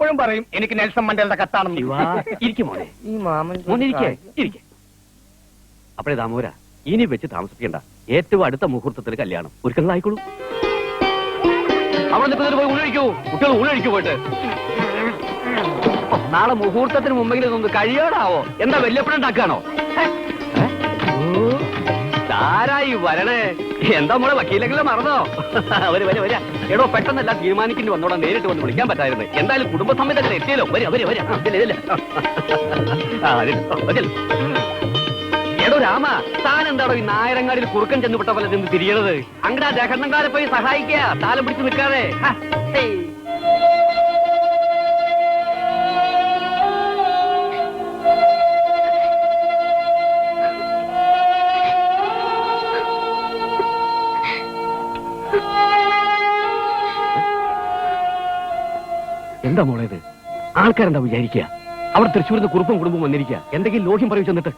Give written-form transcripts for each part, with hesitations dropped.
എപ്പോഴും പറയും എനിക്ക് നെൽസൺ മണ്ടേലയുടെ കത്താണെന്ന്. ഇരിക്കും മോനെ, ഈ മാമൻ മോനെ ഇരിക്കെ. അപ്പഴേ ദാമോര, ഇനി വെച്ച് താമസിക്കേണ്ട. ഏറ്റവും അടുത്ത മുഹൂർത്തത്തിൽ കല്യാണം ഒരുക്കളായിക്കോളൂ. അവിടെ നിൽക്കുന്നതിന് പോയി ഊഴഴിക്കൂ. കുട്ടികൾ ഊഴഴിക്കൂ പോയിട്ട്. നാളെ മുഹൂർത്തത്തിന് മുമ്പെങ്കിലും ഒന്ന് കഴിയാടാവോ? എന്താ വല്യപ്പനുണ്ടാക്കാണോ? ആരായി വരണേ? എന്താ മോളെ, വക്കീലെങ്കിലും മറന്നോ? വരാ. എടോ, പെട്ടെന്നെല്ലാം തീരുമാനിക്കേണ്ടി വന്നോടാ. നേരിട്ട് വന്ന് വിളിക്കാൻ പറ്റായിരുന്നു. എന്തായാലും കുടുംബസമേതത്തിൽ എത്തിയല്ലോ. എടോ രാമ, താൻ എന്താടോ ഈ നായരങ്ങാടിൽ കുറുക്കൻ ചെന്നുവിട്ട പോലെ ചെന്ന് തിരിയണത്? അങ്ങനെ ജഗണ്ണങ്കാരെ പോയി സഹായിക്കുക, താലം പിടിച്ച് നിൽക്കാതെ. എന്താ മോളെ ഇത്? ആൾക്കാരെന്താ വിചാരിക്കുക? അവിടെ തൃശ്ശൂരിന്ന് കുറുപ്പും കുടുംബം വന്നിരിക്കുക. എന്തെങ്കിലും ലോഹ്യം പറയൂ ചെന്നിട്ട്.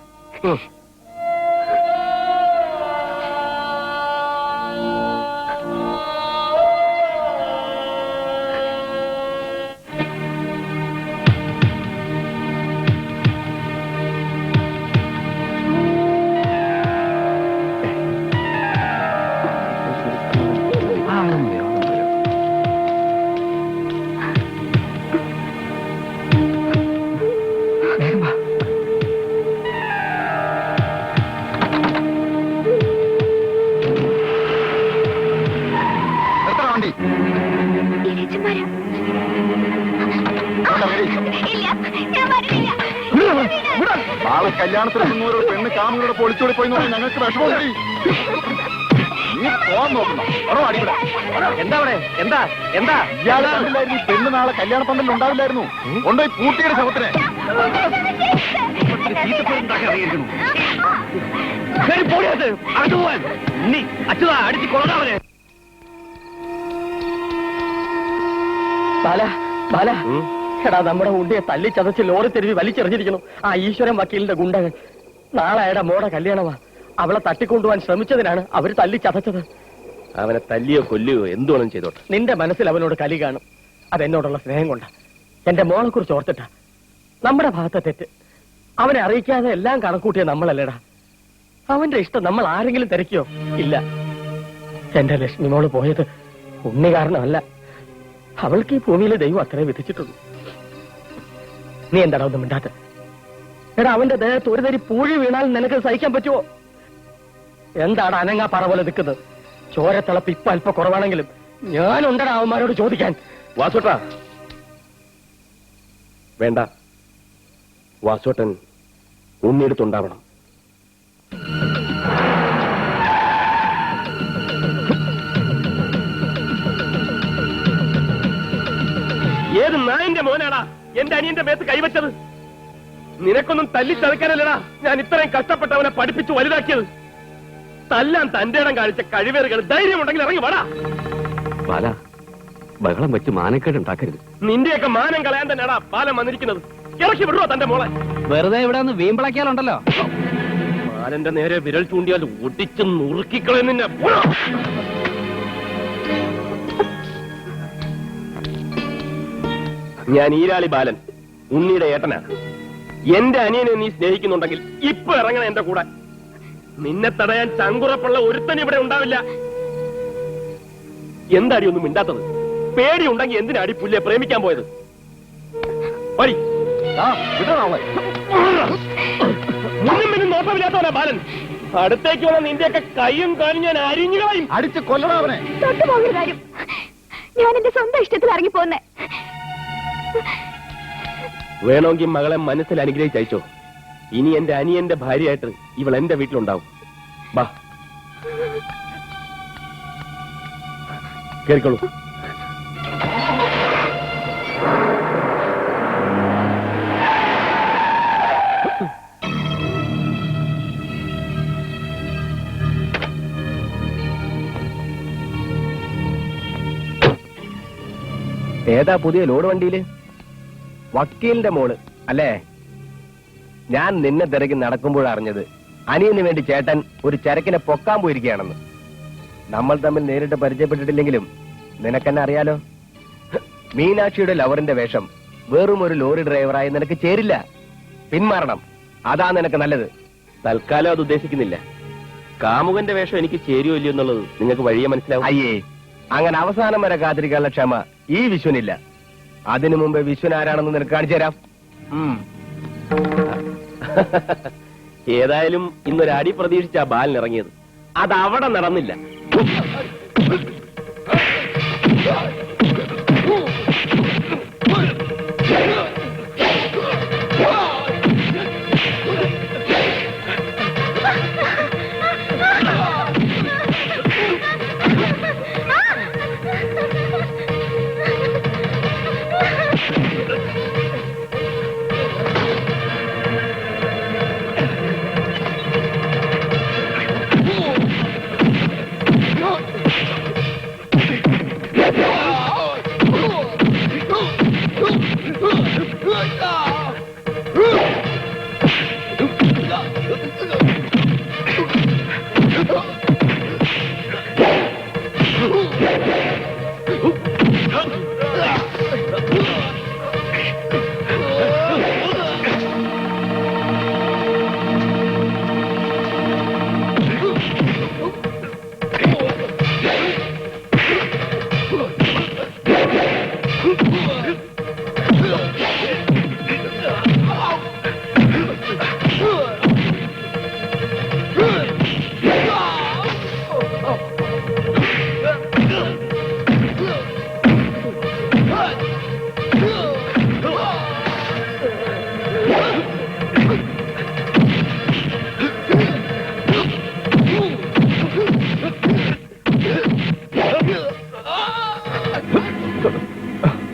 നാളെ കല്യാണത്തിന് മുന്നൂറ് പെണ്ണ് കാമുകളുടെ പൊളിച്ചോടി പോയി ഞങ്ങൾക്ക് വിഷമം. നീ പോവാൻ നോക്കണം. എന്താ എന്താ എന്താ ഇയാളെ കണ്ടില്ലായിരുന്നു? ഈ പെണ്ണ് നാളെ കല്യാണ പന്തലിൽ ഉണ്ടാവില്ലായിരുന്നു. കൊണ്ടുപോയി പൂട്ടിയുടെ ശവത്തിനെ. അടിച്ച് കൊള്ളാവനെ. ബാല, എടാ, നമ്മുടെ ഉണ്ടിയെ തല്ലി ചതച്ച് ലോറി തെരുവി വലിച്ചെറിഞ്ഞിരിക്കണം ആ ഈശ്വരൻ വക്കീലിന്റെ ഗുണ്ടകൾ. നാളെ അയാളുടെ മോടെ കല്യാണമാ. അവളെ തട്ടിക്കൊണ്ടുപോകാൻ ശ്രമിച്ചതിനാണ് അവര് തല്ലി ചതച്ചത്. അവനെ തല്ലിയോ കൊല്ലിയോ എന്തുവേണം ചെയ്തോട്ടെ. നിന്റെ മനസ്സിൽ അവനോട് കലി കാണും. അതെന്നോടുള്ള സ്നേഹം കൊണ്ടാ. എന്റെ മോളെ കുറിച്ച് ഓർത്തിട്ടാ. നമ്മുടെ ഭാഗത്തെ തെറ്റ് അവനെ അറിയിക്കാതെ എല്ലാം കണക്കൂട്ടിയ നമ്മളല്ലേടാ. അവന്റെ ഇഷ്ടം നമ്മൾ ആരെങ്കിലും തിരക്കിയോ? ഇല്ല. എന്റെ ലക്ഷ്മി മോള് പോയത് ഉണ്ണി കാരണമല്ല. അവൾക്ക് ഈ ഭൂമിയിലെ ദൈവം അത്രേ വിധിച്ചിട്ടുള്ളൂ. നീ എന്താടാ ഒന്നും മിണ്ടാത്ത? എടാ, അവന്റെ ദേഹത്ത് ഒരു തരി പൂഴി വീണാൽ നിനക്ക് സഹിക്കാൻ പറ്റുമോ? എന്താടാ അനങ്ങാ പറ പോലെ നിൽക്കുന്നത്? ചോരത്തിളപ്പ് ഇപ്പൊ അല്പം കുറവാണെങ്കിലും ഞാനുണ്ടടാ അവന്മാരോട് ചോദിക്കാൻ. വാസോട്ടാ വേണ്ട, വാസോട്ടൻ ഉണ്ണിയെടുത്തുണ്ടാവണം. ഏത് നായന്റെ മോനാടാ എന്റെ അനിയന്റെ മേത്ത് കൈവച്ചത്? നിനക്കൊന്നും തല്ലി ചതക്കാനല്ലടാ ഞാൻ ഇത്രയും കഷ്ടപ്പെട്ട് അവനെ പഠിപ്പിച്ചു വലുതാക്കിയത്. തല്ലാൻ തന്റെ ഇടം കാണിച്ച കഴിവേറുകൾ ധൈര്യമുണ്ടെങ്കിൽ ഇറങ്ങി വാടാ. ബാല, ബഹളം വെച്ച് മാനക്കേട് ഉണ്ടാക്കരുത്. നിന്റെയൊക്കെ മാനം കളയാൻ തന്നെയാടാ ബാലൻ വന്നിരിക്കുന്നത്. ഇറക്കി വിടുവോ തന്റെ മോളെ? വെറുതെ ഇവിടെ ഒന്ന് വീമ്പിളക്കിയാലുണ്ടല്ലോ. ബാലന്റെ നേരെ വിരൽ ചൂണ്ടിയാൽ ഒടിച്ച് നുറുക്കിക്കളയും നിന്നെ. ഞാൻ ഈരാളി ബാലൻ, ഉണ്ണിയുടെ ഏട്ടനാണ്. എന്റെ അനിയനെ നീ സ്നേഹിക്കുന്നുണ്ടെങ്കിൽ ഇപ്പൊ ഇറങ്ങണ എന്റെ കൂടെ. നിന്നെ തടയാൻ ചങ്കുറപ്പുള്ള ഒരുത്തൻ ഇവിടെ ഉണ്ടാവില്ല. എന്താടി ഒന്നും മിണ്ടാത്തത്? പേടിയുണ്ടെങ്കിൽ എന്തിനാടി പുല്ലെ പ്രേമിക്കാൻ പോയത്? മുന്നും പിന്നും നോട്ടമില്ലാത്തവനാ ബാലൻ. അടുത്തേക്കുള്ള നിന്റെയൊക്കെ കൈയും കാലും ഞാൻ അരിഞ്ഞു കളയും. അടിച്ച് കൊല്ലണം അവനെ. തൊട്ടുപോകരുതാരും. ഞാൻ എന്റെ സ്വന്തം ഇഷ്ടത്തിൽ ഇറങ്ങിപ്പോന്നെ. വേണമെങ്കിൽ മകളെ മനസ്സിൽ അനുഗ്രഹിച്ചയച്ചോ. ഇനി എന്റെ അനിയന്റെ ഭാര്യയായിട്ട് ഇവൾ എന്റെ വീട്ടിലുണ്ടാവും. ബാ, കേറിക്കോളൂ. ഏതാ പുതിയ ലോഡ് വണ്ടിയില്? വക്കീലിന്റെ മോള് അല്ലേ? ഞാൻ നിന്നെ തിരക്കി നടക്കുമ്പോഴറിഞ്ഞത് അനിയന് വേണ്ടി ചേട്ടൻ ഒരു ചരക്കിനെ പൊക്കാൻ പോയിരിക്കുകയാണെന്ന്. നമ്മൾ തമ്മിൽ നേരിട്ട് പരിചയപ്പെട്ടിട്ടില്ലെങ്കിലും നിനക്കെന്നെ അറിയാലോ. മീനാക്ഷിയുടെ ലവറിന്റെ വേഷം വെറും ഒരു ലോറി ഡ്രൈവറായി നിനക്ക് ചേരില്ല. പിന്മാറണം. അതാ നിനക്ക് നല്ലത്. തൽക്കാലം അത് ഉദ്ദേശിക്കുന്നില്ല. കാമുകന്റെ വേഷം എനിക്ക് ചേരുവോ ഇല്ലയോ എന്നുള്ളത് നിങ്ങൾക്ക് വഴിയെ മനസ്സിലാവും. അയ്യേ, അങ്ങനെ അവസാനം വരെ കാത്തിരിക്കാനുള്ള ക്ഷമ ഈ വിശ്വനില്ല. അതിനു മുമ്പ് വിശ്വൻ ആരാണെന്ന് നിനക്ക് കാണിച്ചു തരാം. ഏതായാലും ഇന്നൊരടി പ്രതീക്ഷിച്ച ബാലൻ ഇറങ്ങിയത്. അത് അവിടെ നടന്നില്ല.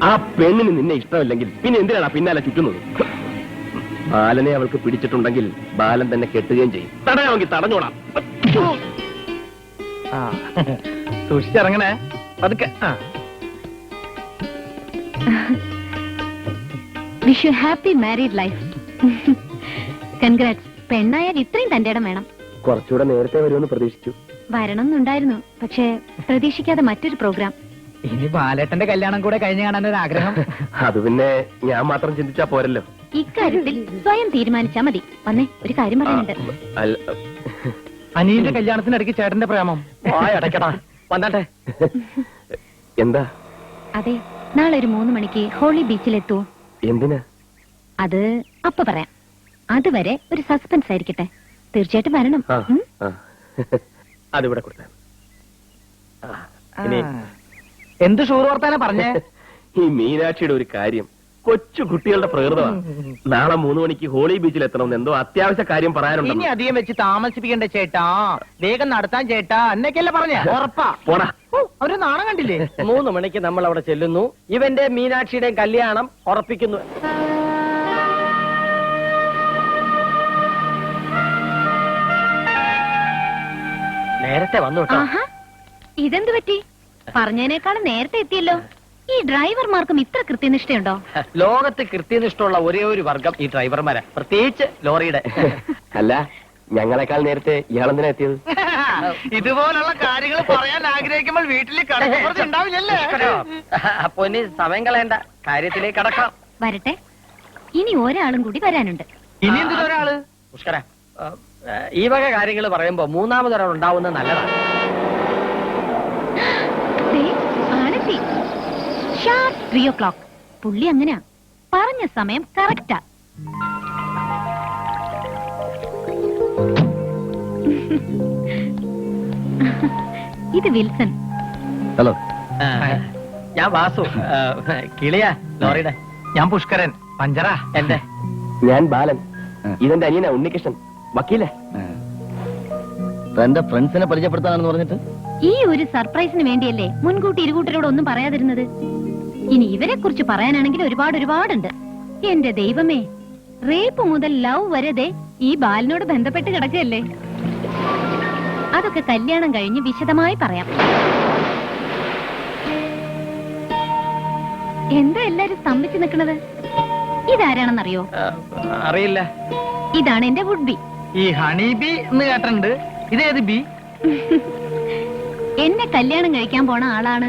ആ പെണ്ണിന് നിന്നെ ഇഷ്ടമില്ലെങ്കിൽ പിന്നെ എന്തിനാണ് പിന്നാലെ ചുറ്റുന്നത്? ബാലനെ അവൾക്ക് പിടിച്ചിട്ടുണ്ടെങ്കിൽ ബാലൻ തന്നെ കെട്ടുകയും ചെയ്യും. തടയാമെങ്കിൽ തടഞ്ഞോളാം. സൂക്ഷിച്ചിറങ്ങണേ. പതുക്കെ. Wish you happy married life. Congrats. പെണ്ണായാൽ ഇത്രയും തന്റെ ഇടം വേണം. കുറച്ചുകൂടെ നേരത്തെ വരുമെന്ന് പ്രതീക്ഷിച്ചു. വരണം എന്നുണ്ടായിരുന്നു, പക്ഷേ പ്രതീക്ഷിക്കാതെ മറ്റൊരു പ്രോഗ്രാം. ഇനി ബാലേട്ടന്റെ കല്യാണം കൂടെ കഴിഞ്ഞു കാണാൻ ഒരു ആഗ്രഹം. അത് പിന്നെ ഞാൻ മാത്രം ചിന്തിച്ചാ പോരല്ലോ. ഇക്കാര്യത്തിൽ സ്വയം തീരുമാനിച്ചാ മതി. വന്നേ, ഒരു കാര്യം പറയാനുണ്ട്. അനിയന്റെ കല്യാണത്തിനിടയ്ക്ക് ചേട്ടന്റെ പ്രേമം. അടയ്ക്കടാ. വന്നാട്ടെ. എന്താ? അതെ, നാളെ ഒരു 3 മണിക്ക് ഹോളി ബീച്ചിലെത്തുവോ? എന്തിനാ? അത് അപ്പ പറയാം. അതുവരെ ഒരു സസ്പെൻസ് ആയിരിക്കട്ടെ. തീർച്ചയായിട്ടും വരണം. അതിവിടെ കൊടുത്താ. എന്ത് ഷൂർ വർത്താനാ പറഞ്ഞേ? ഈ മീനാക്ഷിയുടെ ഒരു കാര്യം കൊച്ചു കുട്ടികളുടെ പ്രകൃതമാണ്. നാളെ 3 മണിക്ക് ഹോളി ബീച്ചിൽ എത്തണമെന്ന് എന്തോ അത്യാവശ്യ കാര്യം പറയാനുണ്ട്. ഇനി അധികം വെച്ച് താമസിപ്പിക്കണ്ട ചേട്ടാ, വേഗം നടത്താൻ ചേട്ടാ എന്നൊക്കെയല്ലേ പറഞ്ഞ? ഉറപ്പാ. പോടാ. അവര് നാണം കണ്ടില്ലേ? 3 മണിക്ക് നമ്മൾ അവിടെ ചെല്ലുന്നു. ഇവന്റെ മീനാക്ഷിയുടെയും കല്യാണം ഉറപ്പിക്കുന്നു. നേരത്തെ വന്നു കേട്ടോ. ഇതെന്ത് പറ്റി? പറഞ്ഞതിനേക്കാളും നേരത്തെ എത്തിയല്ലോ. ഈ ഡ്രൈവർമാർക്കും ഇത്ര കൃത്യനിഷ്ഠയുണ്ടോ? ലോകത്ത് കൃത്യനിഷ്ഠമുള്ള ഒരേ ഒരു വർഗം ഈ ഡ്രൈവർമാരാ, പ്രത്യേകിച്ച് ലോറിയുടെ. അല്ല, ഞങ്ങളെക്കാൾ നേരത്തെ ഇയാളെന്തിനാ എത്തിയത്? ഇതുപോലുള്ള കാര്യങ്ങൾ പറയാൻ ആഗ്രഹിക്കുമ്പോൾ വീട്ടിൽ ഉണ്ടാവില്ലല്ലേ? അപ്പൊ ഇനി സമയം കളയണ്ട, കാര്യത്തിലേക്ക് കടക്കാം. വരട്ടെ. ഇനി ഒരാളും കൂടി വരാനുണ്ട്. ഇനി എന്തിനൊരാള്? പുഷ്കര, ഈ വക കാര്യങ്ങൾ പറയുമ്പോ മൂന്നാമതൊരാൾ ഉണ്ടാവുന്നത് നല്ലതാണ്. ആണെത്തി. Sharp 3 o'clock. പുള്ളി അങ്ങനെയാ, പറഞ്ഞ സമയം കറക്റ്റാ. ഇത് വിൽസൺ. ഹലോ. ഞാൻ വാസു, കിളിയാ ലോറിയുടെ. ഞാൻ പുഷ്കരൻ, പഞ്ചറ എന്റെ. ഞാൻ ബാലൻ, ഇതെന്റെ അനിയനാ ഉണ്ണികൃഷ്ണൻ, വക്കീലേ. തന്റെ ഫ്രണ്ട്സിനെ പരിചയപ്പെടുത്താനെന്ന് പറഞ്ഞിട്ട് ഈ ഒരു സർപ്രൈസിന് വേണ്ടിയല്ലേ മുൻകൂട്ടി ഇരുകൂട്ടരോട് ഒന്നും പറയാതിരുന്നത്. ഇനി ഇവരെ കുറിച്ച് പറയാനാണെങ്കിൽ ഒരുപാടുണ്ട്. എന്റെ ദൈവമേ, റേപ്പ് മുതൽ ലവ് വരെ ദേ ഈ ബാലിനോട് ബന്ധപ്പെട്ട് കിടക്കുകയല്ലേ. അതൊക്കെ കല്യാണം കഴിഞ്ഞ് വിശദമായി പറയാം. എന്താ എല്ലാരും സ്തംഭിച്ചു നിൽക്കുന്നത്? ഇതാരാണെന്നറിയോ? അറിയില്ല. ഇതാണ് എന്റെ വുഡ് ബി. ഈ ഹണി ബി എന്ന് കേട്ടിട്ടുണ്ട്. ഇതേത് ബി? എന്നെ കല്യാണം കഴിക്കാൻ പോണ ആളാണ്.